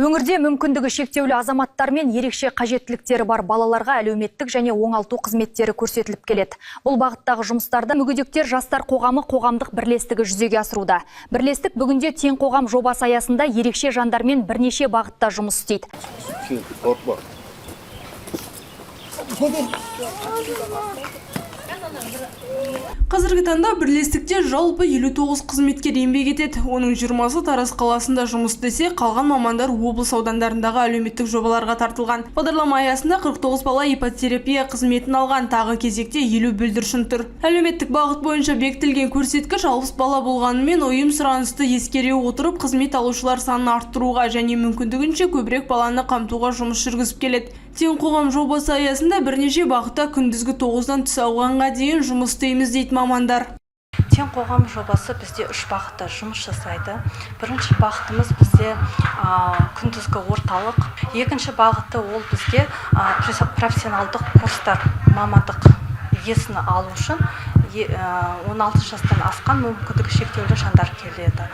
Өңірде мүмкіндігі шектеулі азаматтар мен ерекше қажеттіліктері бар балаларға әлеуметтік және оңалту қызметтері көрсетіліп келеді. Бұл бағыттағы жұмыстарда мүгедектер жастар қоғамы қоғамдық бірлестігі жүзеге асыруда. Бірлестік бүгінде тең қоғам жобасы аясында ерекше жандармен бірнеше бағытта жұмыс істейді. Қазіргі таңда бірлестікте жалпы 59 қызметкер еңбек етеді. Оның 20-сы Тараз қаласында жұмыс істесе, қалған мамандар облыс аудандарындағы әлеуметтік жобаларға тартылған. Бағдарлама аясында 49 бала ипотерапия қызметін алған, тағы кезекте 50 бүлдіршін тұр. Әлеуметтік бағыт бойынша бекітілген көрсеткіш 60 бала болғанымен ұйым сұранысты ескере отырып, қызмет алушылар санын арттыруға және мүмкіндігінше көбірек баланы қамтуға жұмыс жүргізіп келеді. Тең қоғам жобасы аясында бірнеше бағытта күндізгі 9-дан түс ауғанға дейін жұмыс істейміз дейді мамандар. Тең қоғам жобасы бізде 3 бағытта жұмыс жасайды. Бірінші бағытымыз бізде күндізгі орталық. Екінші бағыты ол бізге профессионалдық курстар, мамандық иесін алу үшін 16 жастан асқан мүмкіндігі шектеулі жандар келеді.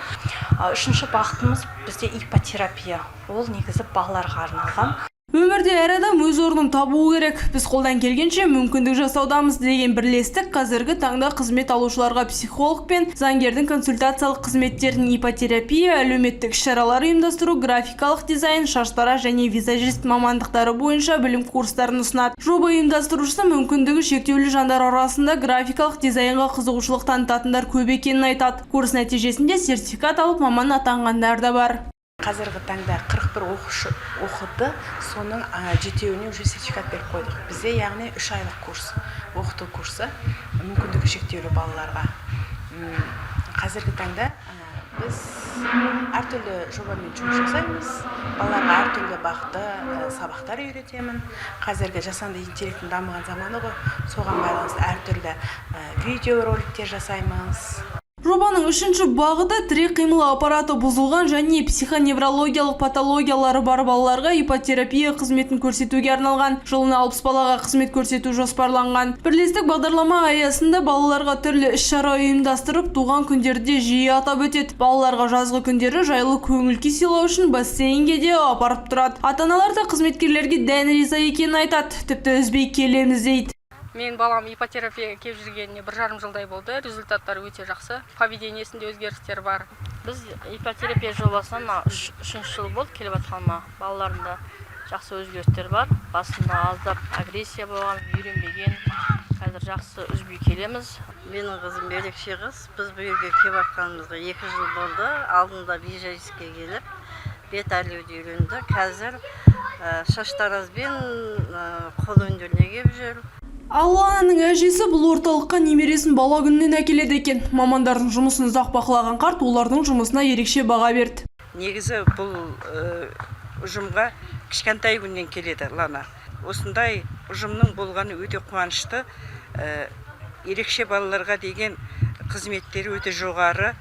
Үшінші бағытымыз бізде ипотерапия. Ол негізі балаларға арналған. Өмірде әр адам өз орнын табуы керек. Біз қолдан келгенше мүмкіндік жасаудамыз деген бірлестік қазіргі таңда қызмет алушыларға психолог пен заңгердің консультациялық қызметтерін ипотерапия, әлеуметтік іс-шаралар ұйымдастыру, графикалық дизайн, шаштара және визажист мамандықтары бойынша білім курстарын ұсынады. Жоба ұйымдастырушысы мүмкіндігі шектеулі жандар арасында графикалық дизайнға қызығушылық танытатындар көп екенін айтады. Курс нәтижесінде сертификат алып маман атанғандар да бар. Қазіргі таңда 41 оқушы оқыды, соның 7-еуіне уже сертификат беріп қойдық. Бізде яғни 3 айлық курс, оқыту курсы мүмкіндігі шектеулі балаларға. Қазіргі таңда біз әртүрлі жобамен жұмыс жасаймыз. Балаларға әртүрлі бағытта сабақтар үйретемін. Қазіргі жасанды интеллекттің дамыған заманы ғой, соған байланысты әртүрлі видеороликтер жасаймыз. Жобаның үшінші бағыты тірек қимыл аппараты бұзылған және психоневрологиялық патологиялары бар балаларға ипотерапия қызметін көрсетуге арналған. Жылына 60 балаға қызмет көрсету жоспарланған. Бірлестік бағдарлама аясында балаларға түрлі іс-шара ұйымдастырып, туған күндерде жиі атап өтеді. Балаларға жазғы күндері жайлы көңіл-күй сыйлау үшін бассейнге де апарып тұрады. Ата-аналар да қызметкерлерге дән риза екенін айтады. Тіпті үзбей келеміз дейді. Мен балам ипотерапияға келіп жүргеніне 1,5 жылдай болды. Результаттары өте жақсы. Поведениесінде өзгерістер бар. Біз ипотерапия жобасына 3-ші жыл болды келіп жатқаныма. Балаларында жақсы өзгерістер бар. Басында аздап агрессия болған, үйренбеген. Қазір жақсы үзбей келеміз. Менің қызым ерекше қыз. Біз бұл жерге келіп жатқанымызға 2 жыл болды. Алдында визажистке келіп, бет әлеуді үйренді. Қазір шаштаразбен қол өнеріне келіп жүр. Алланың әжесі бұл орталыққа немересін бала күнінен әкеледі екен. Мамандардың жұмысын ұзақ бақылаған қарт олардың жұмысына ерекше баға берді. Негізі бұл ұжымға кішкентай күннен келеді Лана. Осындай ұжымның болғаны өте қуанышты. Ерекше балаларға деген қызметтері өте жоғары.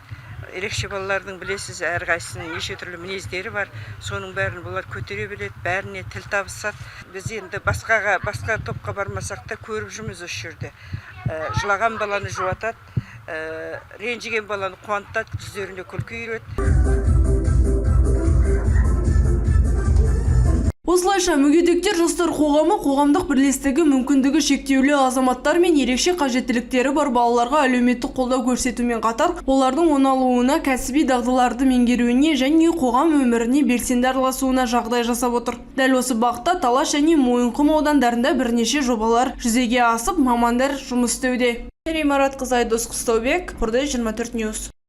Ерекше балалардың білесіз әрқайсысының неше түрлі мінездері бар. Соның бәрін бұлар көтере біледі, бәріне тіл табысады. Біз енді басқа топқа бармасақ та көріп жүрміз осы жерде. Жылаған баланы жұбатады, ренжіген баланы қуантады, жүздеріне күлкі үйіреді. Осылайша мүгедектер жастар қоғамы қоғамдық бірлестігі мүмкіндігі шектеулі азаматтар мен ерекше қажеттіліктері бар балаларға әлеуметтік қолдау көрсетумен қатар, олардың оңалуына, кәсіби дағдыларды меңгеруіне және қоғам өміріне белсенді араласуына жағдай жасап отыр. Дәл осы бағытта Талас және Мойынқұм аудандарында бірнеше жобалар жүзеге асып, мамандар жұмыс істеуде. Марат Қызайдос Қыстаубек, Қордай 24 Ньюс.